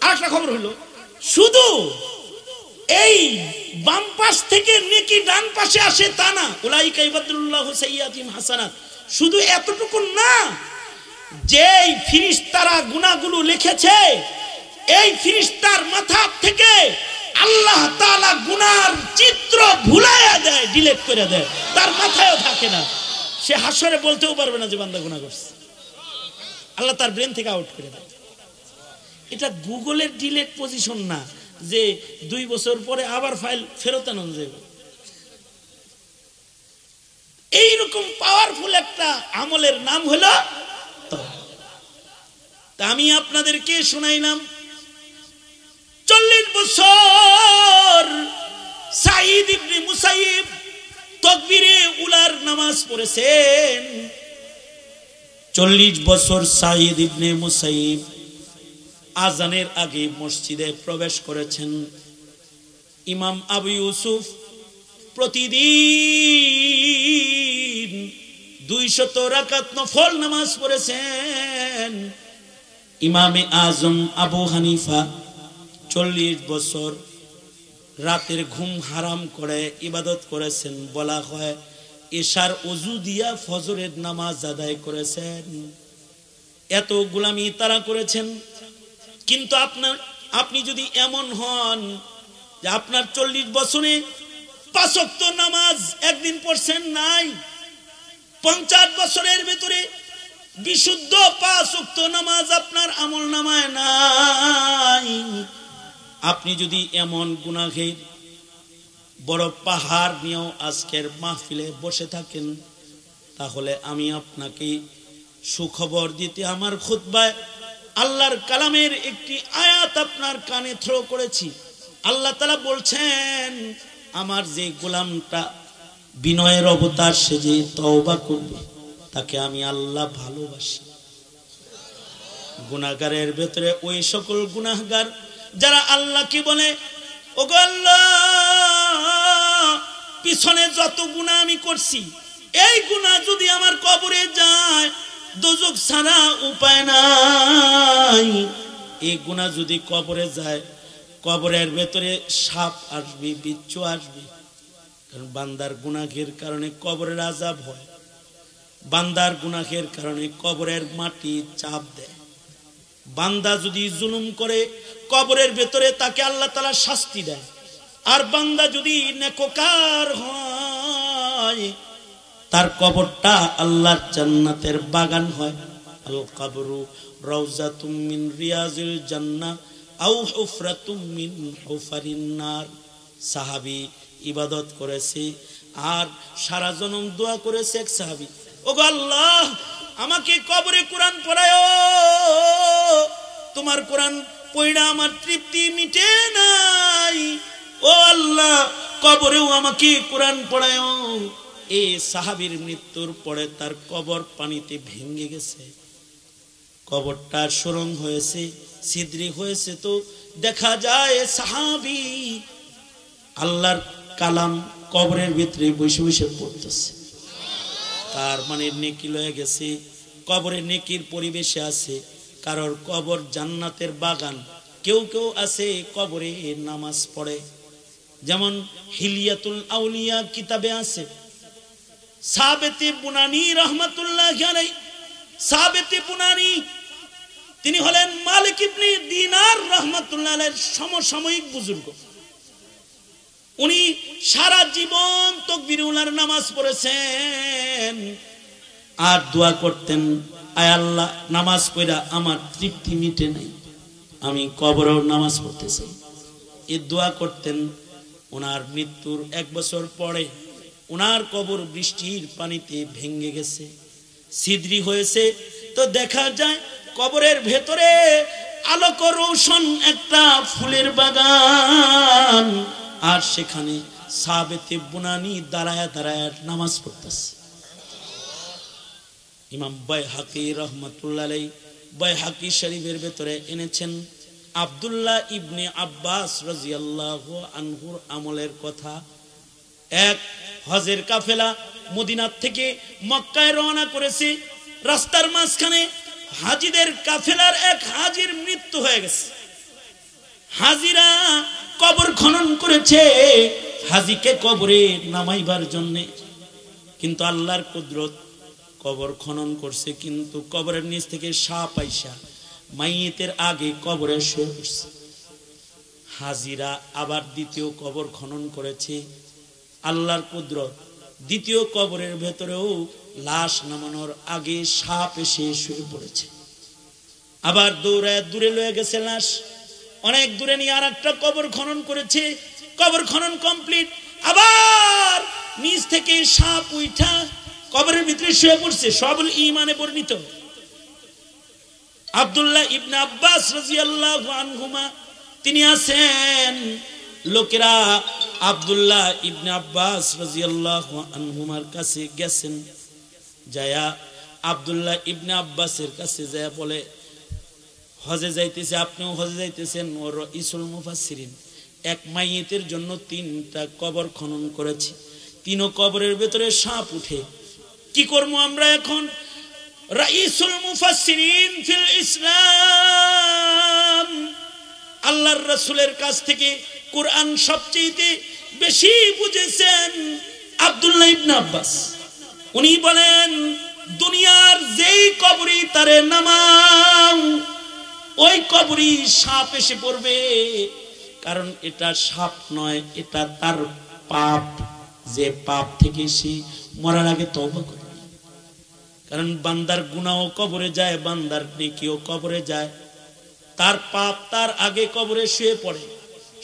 আরেকটা খবর হলো, শুধু এই বাম পাশ থেকে নেকি ডান পাশে আসে তা না, উলাইকা ইবাদুল্লাহু সাইয়্যাতিহিম হাসানাত, শুধু এতটুকু না, যেই ফেরেশতারা গুনাহগুলো লিখেছে, এই ফেরেশতার মাথা থেকে আল্লাহ তাআলা গুনার চিত্র ভুলাইয়া দেয়, ডিলিট করে দেয়, তার মাথায়ও থাকে না। সে হাসরে বলতেও পারবে না যে বান্দা গুনাহ করছে, আল্লাহ তার ব্রেন থেকে আউট করে দেয়। এটা গুগলের ডিলিট পজিশন না যে 2 বছর পরে আবার ফাইল ফেরত আনন্দ যাবে। এইরকম পাওয়ারফুল একটা আমলের নাম হলো তওবা। তা আমি আপনাদেরকে শোনাইলাম 40 বছর সাঈদ ইবনে মুসাইব তাকবীরে উলার নামাজ পড়েছেন। 40 বছর সাঈদ ইবনে মুসাইব আজানের আগে মসজিদে প্রবেশ করেছেন। ইমাম আবু ইউসুফ প্রতিদিন 200 রাকাত নফল নামাজ পড়েছেন। ইমামে আজম আবু হানিফা 40 বছর রাতের ঘুম হারাম করে ইবাদত করেছেন। বলা হয় এশার ওযু দিয়া ফজরের নামাজ আদায় করেছেন। এত গোলামি তারা করেছেন। কিন্তু আপনি যদি এমন হন যে আপনার 40 বছরে 5 ওয়াক্ত নামাজ একদিন পড়ছেন নাই, 50 বছরের ভিতরে বিশুদ্ধ 5 ওয়াক্ত নামাজ আপনার আমলনামায় নাই, আপনি যদি এমন গুনাহের বড় পাহাড় নিয়েও আজকের মাহফিলে বসে থাকেন, তাহলে আমি আপনাকে সুখবর দিতে আমার খুতবায় আল্লাহর কালামের একটি আয়াত আপনার কানে থ্রো করেছি। আল্লাহ তাআলা বলছেন, আমার যে গোলামটা বিনয়ের অবতার সেজে তওবা করবে, তাকে আমি আল্লাহ ভালোবাসি। গুনাহগারের ভেতরে ওই সকল গুনাহগার যারা আল্লাহকে বলে, ওগো আল্লাহ, পিছনে যত গুনাহ আমি করছি, এই গুনাহ যদি আমার কবরে যায়, দোজখ ছাড়া উপায় নাই। এই গুনাহ যদি কবরে যায়, কবরের ভেতরে সাপ আসবে, বিচ্ছু আসবে। কারণ বান্দার গুনাহের কারণে কবরের আযাব হয়, বান্দার গুনাহের কারণে কবরের মাটি চাপ দেয়। বান্দা যদি জুলুম করে, কবরের ভেতরে তাকে আল্লাহ তাআলা শাস্তি দেয়। আর বান্দা যদি নেককার হয়, তার কবরটা আল্লাহর জান্নাতের বাগান হয়। আল কবরু রাউযাতুম মিন রিয়াজিল জান্নাহ আও হুফরাতুম মিন হুফারিন নার। সাহাবী ইবাদত করেছে আর সারা জনম দোয়া করেছে। এক সাহাবী, ওগো আল্লাহ, আমাকে কবরে কোরআন পড়ায়ো, তোমার কোরআন পয়রা আমার তৃপ্তি মিটে নাই, ও আল্লাহ কবরেও আমাকে কোরআন পড়ায়ও। এই সাহাবীর মৃত্যুর পরে তার কবর পানিতে ভেঙে গেছে, কবরটা সুরঙ্গ হয়েছে, ছিদ্রি হয়েছে। তো দেখা যায় সাহাবী আল্লাহর কালাম কবরের ভিতরে বসে বসে পড়তেছে। তার মানে নেকি লয়ে গেছে, কবরে নেকির পরিবেশে আছে। কারোর কবর জান্নাতের বাগান। কেউ কেউ আছে কবরে নামাজ পড়ে, যেমন হিলিয়াতুল আউলিয়া কিতাবে আছে। সাবেতে বুনানি রহমাতুল্লাহ আলাইহি, সাবেতে বুনানি তিনি হলেন মালিক ইবনে দিনার রহমাতুল্লাহ আলাইহির সমসাময়িক বুজুর্গ। উনি সারা জীবন তাকবীরুল্লাহর নামাজ পড়েছেন আর দোয়া করতেন, আয় আল্লাহ নামাজ পড়া আমার তৃপ্তি মিটে নাই, আমি কবরেও নামাজ পড়তে চাই। এই দোয়া করতেন। ওনার মৃত্যুর 1 বছর পরে ওনার কবর বৃষ্টির পানিতে ভেঙে গেছে, ছিদ্রি হয়েছে। তো দেখা যায় কবরের ভেতরে আলোক রোশন একটা ফুলের বাগান, আর সেখানে সাবেতে বুনানি দাঁড়ায় দাঁড়ায় নামাজ পড়তেছে। ইমাম বাইহাকি রহমাতুল্লাহ আলাইহি বাইহাকি শরীফের ভেতরে এনেছেন আব্দুল্লাহ ইবনে আব্বাস রাদিয়াল্লাহু আনহুর আমলের কথা। এক হজের কাফেলা মদিনা থেকে মক্কায় রওনা করেছে। রাস্তার মাঝখানে হাজীদের কাফেলার এক হাজীর মৃত্যু হয়ে গেছে। হাজীরা কবর খনন করেছে হাজীকে কবরে নামাইবার জন্য, কিন্তু আল্লাহর কুদরত, কবর খনন করছে কিন্তু কবরের নিচ থেকে সাপ আইসা মাইয়েতের আগে কবরে শুয়ে পড়ছে। হাজীরা আবার দ্বিতীয় কবর খনন করেছে, আল্লাহর কুদরত, দ্বিতীয় কবরের ভেতরেও লাশ নামানোর আগে সাপ এসে শুয়ে পড়েছে। আবার দৌড়ায় দূরে লয়ে গেছে লাশ, অনেক দূরে নিয়ে আর একটা কবর খনন করেছে। কবর খনন কমপ্লিট, আবার নিচ থেকে সাপ উঠা কবরের ভিতরে শুয়ে পড়ছে। সবল ঈমানে বর্ণিত। আব্দুল্লাহ ইবনে আব্বাস রাদিয়াল্লাহু আনহুমা তিনি আছেন, লোকেরা আব্দুল্লাহ ইবনে আব্বাস রাদিয়াল্লাহু আনহুমার কাছে গেছেন, যায়া আব্দুল্লাহ ইবনে আব্বাসের কাছে যায়া বলে, হজে যাইতেছে, আপনিও হজে যাইতেছেন, ওর রাইসুল মুফাসসিরিন, এক মাইয়েতের জন্য 3টা কবর খনন করেছি, 3 কবরের ভেতরে সাপ উঠে, কি করব আমরা এখন? রাইসুল মুফাসসিরিন ফিল ইসলাম, আল্লাহর রাসূলের কাছ থেকে কুরআন সবচেয়ে বেশি বুঝেছেন আব্দুল্লাহ ইবনে আব্বাস। উনি বলেন, দুনিয়ার যেই কবরই তারে নামাও, ওই কবরই সাপ এসে পড়বে, কারণ এটা সাপ নয়, এটা তার পাপ, যে পাপ থেকে সে মরার আগে তওবা করে। কারণ বান্দার গুনাহও কবরে যায়, বান্দার নেকিও কবরে যায়, তার পাপ তার আগে কবরে শুয়ে পড়ে।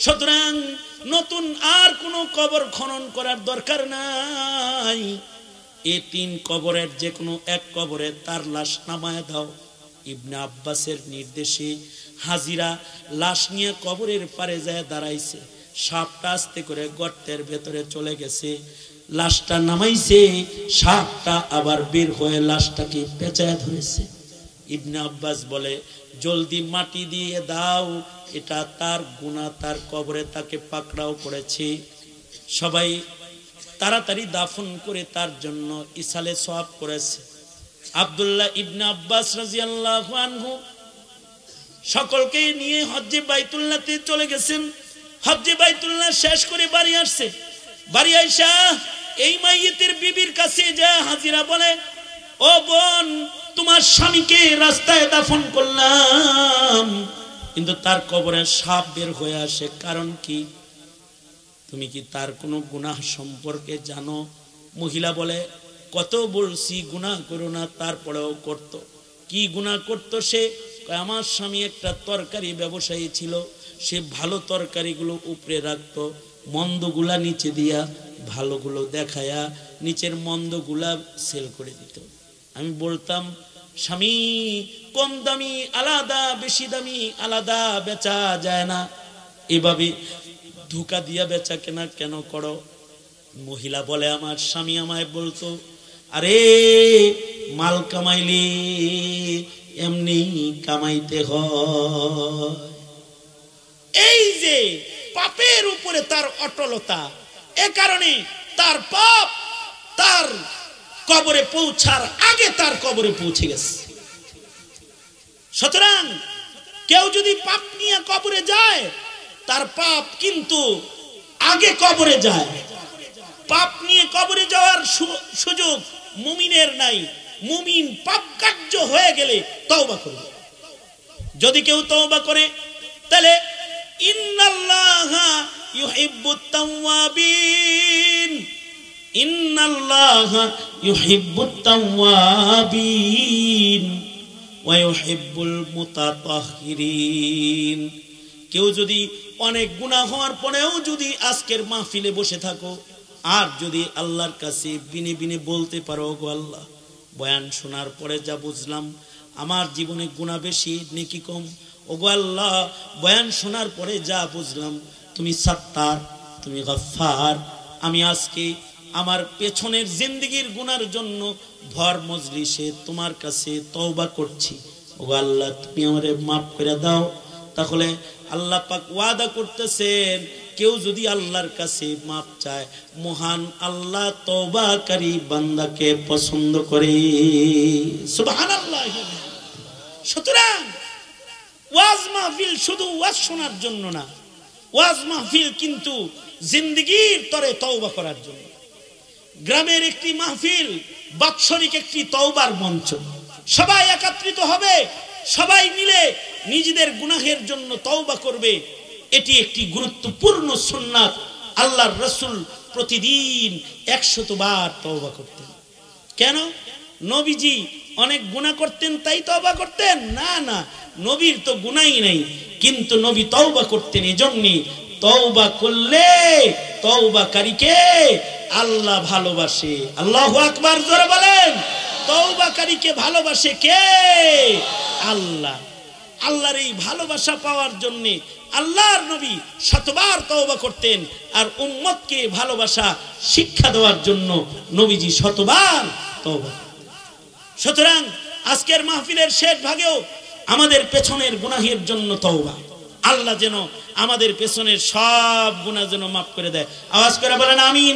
সুতরাং নতুন আর কোনো কবর খনন করার দরকার নাই। এই 3 কবরের যে কোনো এক কবরে তার লাশ নামায় দাও। ইবনে আব্বাসের নির্দেশে হাজিরা লাশ নিয়ে কবরের পারে যায় দাঁড়াইছে। সাপটা আস্তে করে গর্তের ভেতরে চলে গেছে, লাশটা নামাইছে, সাপটা আবার বের হয়ে লাশটাকে পেঁচায় ধরেছে। ইবনে আব্বাস বলে, জলদি মাটি দিয়ে দাও, এটা তার গুনাহ, তার কবরে তাকে পাকড়াও করেছে। সবাই তাড়াতাড়ি দাফন করে তার জন্য ইসালে সওয়াব করেছে। আব্দুল্লাহ ইবনে আব্বাস রাদিয়াল্লাহু আনহু সকলকে নিয়ে হজ্জে বাইতুল্লাহতে চলে গেছেন। হজ্জে বাইতুল্লাহ শেষ করে বাড়ি আসছে। বাড়ি আইসা এই মাইয়েতের বিবির কাছে যা হাজিরা বলে, ও বোন, তোমার স্বামীকে রাস্তায় দাফন করলাম, কিন্তু তার কবরে সাপ বের হয়ে আসে, কারণ কি? তুমি কি তার কোনো গুনাহ সম্পর্কে জানো? মহিলা বলে, কত বলছি গুনাহ করো না, তারপরেও করত। কি গুনাহ করত সে? আমার স্বামী একটা তরকারি ব্যবসায়ী ছিল, সে ভালো তরকারিগুলো উপরে রাখতো, মন্দগুলা নিচে দিয়া ভালোগুলো দেখায়া নিচের মন্দগুলা সেল করে দিত। আমি বলতাম, স্বামী কম দামি আলাদা, বেশি দামি আলাদা বেচা যায় না। এভাবে ধোঁকা দিয়া বেচা কেনা কেন করো? মহিলা বলে, আমার স্বামী আমায় বলতো, আরে মাল কামাইলে এমনি কামাইতে হয়। এই যে পাপের উপরে তার অটলতা, এ কারণে তার পাপ তার কবরে পৌঁছার আগে তার কবরে পৌঁছে গেছে। সুতরাং কেউ যদি পাপ নিয়ে কবরে যায়, তার পাপ কিন্তু আগে কবরে যায়। পাপ নিয়ে কবরে যাওয়ার সুযোগ মুমিনের নাই। মুমিন পাপ কার্য হয়ে গেলে তওবা করবে। যদি কেউ তওবা করে, তাহলে ইন্নাল্লাহা ইউহিব্বুত তাওয়াবিন, ইন্নাল্লাহা ইউহিব্বুত তাওয়াবিন ওয়া ইউহিব্বুল মুতাতাহহিরিন। কেউ যদি অনেক গুনাহ হওয়ার পরেও যদি আজকের মাহফিলে বসে থাকো, আর যদি আল্লাহর কাছে বিনে বিনে বলতে পারো, গো আল্লাহ, বয়ান শোনার পরে যা বুঝলাম আমার জীবনে গুনাহ বেশি নেকি কম, ওগো আল্লাহ, বয়ান শোনার পরে যা বুঝলাম তুমি সাত্তার, তুমি গফফার, আমি আজকে আমার পেছনের জিন্দেগির গুনার জন্য ভর মজলিসে তোমার কাছে তওবা করছি, ওগো আল্লাহ, তুমি আমারে মাফ করে দাও। তাহলে আল্লাহ পাক ওয়াদা করতেছেন, কেউ যদি আল্লাহর কাছে মাপ চায়, মহান আল্লাহ তওবাকারী বান্দাকে পছন্দ করে। সুবহানাল্লাহ। সুতরাং ওয়াজ মাহফিল শুধু ওয়াজ শোনার জন্য না, ওয়াজ মাহফিল কিন্তু জিন্দেগির তরে তওবা করার জন্য। গ্রামের একটি মাহফিল বাৎসরিক একটি তওবার মঞ্চ, সবাই একত্রিত হবে, সবাই মিলে নিজেদের গুনাহের জন্য তওবা করবে। এটি একটি গুরুত্বপূর্ণ সুন্নাত। আল্লাহর রাসূল প্রতিদিন 100 বার তওবা করতেন। কেন? নবীজি অনেক গুনাহ করতেন তাই তওবা করতেন? না না, নবীর তো গুনাহই নাই, কিন্তু নবী তওবা করতেন। এজন্য তওবা করলে তওবাকারীকে আল্লাহ ভালোবাসে। আল্লাহু আকবার, জোরে বলেন। তওবাকারীকে ভালোবাসে কে? আল্লাহ। আল্লাহর এই ভালোবাসা পাওয়ার জন্য আল্লাহর নবী শতবার তওবা করতেন, আর উম্মতকে ভালোবাসা শিক্ষা দেওয়ার জন্য নবীজি শতবার তওবা। সুতরাং আজকের মাহফিলের শেষ ভাগেও আমাদের পেছনের গুনাহের জন্য তওবা। আল্লাহ যেন আমাদের পেছনের সব গুনাহ যেন মাফ করে দেয়। আওয়াজ করে বলেন আমিন।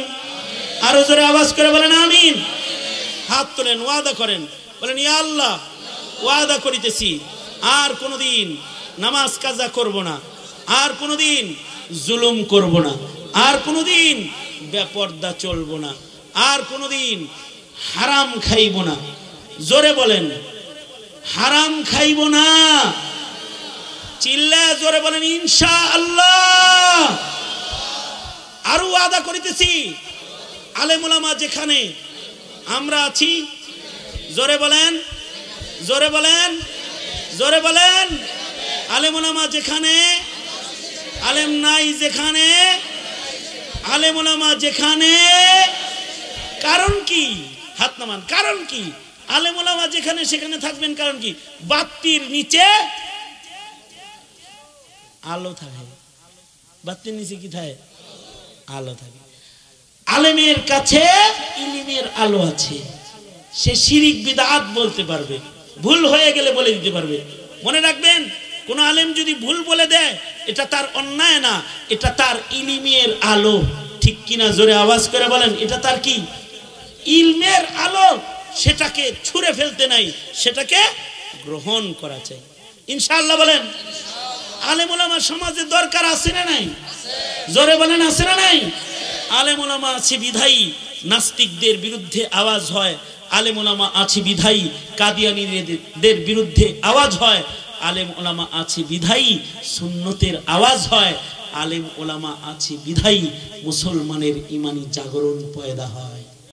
আরো জোরে আওয়াজ করে বলেন আমিন। হাত তোলেন, ওয়াদা করেন, বলেন, ইয়া আল্লাহ, ওয়াদা করিতেছি আর কোনোদিন নামাজ কাজা করব না, আর কোনোদিন জুলুম করব না, আর কোনোদিন বেপরদা চলব না, আর কোনোদিন হারাম খাইব না। জোরে বলেন, হারাম খাইব না। চিল্লায় জোরে বলেন ইনশাআল্লাহ। আরো ওয়াদা করিতেছি, আলেম ওলামা যেখানে আমরা আছি, জোরে বলেন, জোরে বলেন, জোরে বলেন, আলেম ওলামা যেখানে, আলেম নাই যেখানে, আলেম ওলামা যেখানে, কারণ কি? হাত নামান। কারণ কি? আলেম ওলামা যেখানে সেখানে থাকবেন। কারণ কি? বাতির নিচে আলো থাকে। বাতির নিচে কি থাকে? আলো থাকে। আলেমের কাছে ইলমের আলো আছে। সে শিরিক বিদআত বলতে পারবে, ভুল হয়ে গেলে বলে দিতে পারবে। মনে রাখবেন, কোন আলেম যদি ভুল বলে দেয়, এটা তার অন্যায় না, এটা তার ইলমের আলো। ঠিক কিনা? জোরে আওয়াজ করে বলেন, এটা তার কি? ইলমের আলো। সেটাকে ছুঁড়ে ফেলতে নাই, সেটাকে গ্রহণ করা চাই। ইনশাআল্লাহ বলেন। আলেম ওলামা সমাজে দরকার আছে না নাই? জোরে বলেন, আছে না নাই? আলেম ওলামা আছে বিধায়ী নাস্তিকদের বিরুদ্ধে আওয়াজ হয়। আলেম ওলামা আছে বিধায়ী কাদিয়ানীদের বিরুদ্ধে আওয়াজ হয়। আলেম ওলামা আছে বিধায়ী সুন্নতের আওয়াজ হয়। আলেম ওলামা আছে বিধায়ী মুসলমানের ইমানি জাগরণ পয়দা হয়।